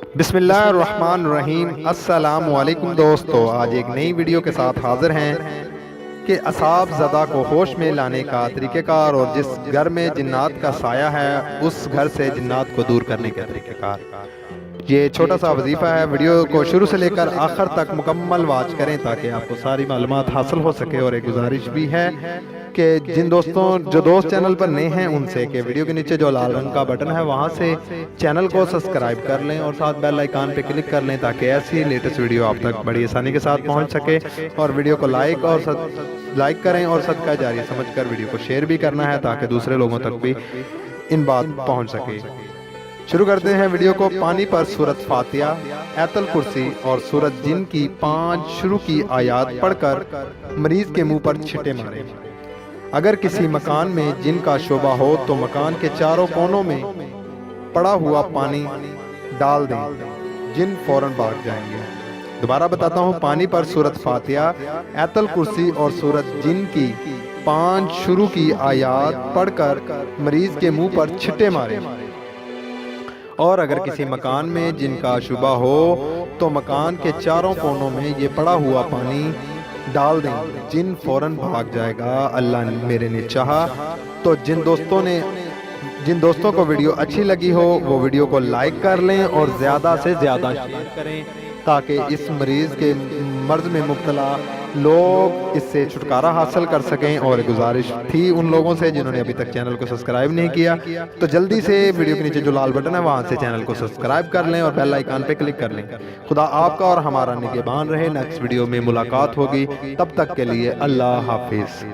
بسم اللہ الرحمن الرحیم۔ السلام علیکم دوستو، آج ایک نئی ویڈیو کے ساتھ حاضر ہیں کہ اعصاب زدہ کو ہوش میں لانے کا طریقہ کار اور جس گھر میں جنات کا سایہ ہے اس گھر سے جنات کو دور کرنے کے طریقہ کار۔ یہ چھوٹا سا وظیفہ ہے، ویڈیو کو شروع سے لے کر آخر تک مکمل واچ کریں تاکہ آپ کو ساری معلومات حاصل ہو سکے۔ اور ایک گزارش بھی ہے کہ جو دوست چینل پر نئے ہیں ان سے کہ ویڈیو کے نیچے جو لال رنگ کا بٹن ہے وہاں سے چینل کو سبسکرائب کر لیں اور ساتھ بیل آئیکن پہ کلک کر لیں تاکہ ایسی لیٹسٹ ویڈیو آپ تک بڑی آسانی کے ساتھ پہنچ سکے۔ اور ویڈیو کو لائک کریں اور صدقہ جاری سمجھ کر ویڈیو کو شیئر بھی کرنا ہے تاکہ دوسرے لوگوں تک بھی ان بات پہنچ سکے۔ شروع کرتے ہیں ویڈیو کو۔ پانی پر سورۃ فاتحہ، آیت الکرسی اور سورۃ جن کی 5 شروع کی آیات پڑھ کر مریض کے منہ پر چھٹے ماریں۔ اگر کسی مکان میں جن کا شبہ ہو تو مکان کے چاروں کونوں میں پڑا ہوا پانی ڈال دیں، جن فوراً بھاگ جائیں گے۔ دوبارہ بتاتا ہوں، پانی پر سورۃ فاتحہ، آیت الکرسی اور سورۃ جن کی 5 شروع کی آیات پڑھ کر مریض کے منہ پر چھٹے ماریں۔ اور اگر کسی مکان میں جن کا شبہ ہو تو مکان کے چاروں کونوں میں یہ پڑا ہوا پانی ڈال دیں، جن فوراً بھاگ جائے گا۔ اللہ میرے نے چاہا تو جن دوستوں کو ویڈیو اچھی لگی ہو وہ ویڈیو کو لائک کر لیں اور زیادہ سے زیادہ شیئر کریں تاکہ اس مریض کے مرض میں مبتلا لوگ اس سے چھٹکارا حاصل کر سکیں۔ اور گزارش تھی ان لوگوں سے جنہوں نے ابھی تک چینل کو سبسکرائب نہیں کیا تو جلدی سے ویڈیو کے نیچے جو لال بٹن ہے وہاں سے چینل کو سبسکرائب کر لیں اور بیل آئیکن پہ کلک کر لیں۔ خدا آپ کا اور ہمارا نگہبان رہے۔ نیکسٹ ویڈیو میں ملاقات ہوگی، تب تک کے لیے اللہ حافظ۔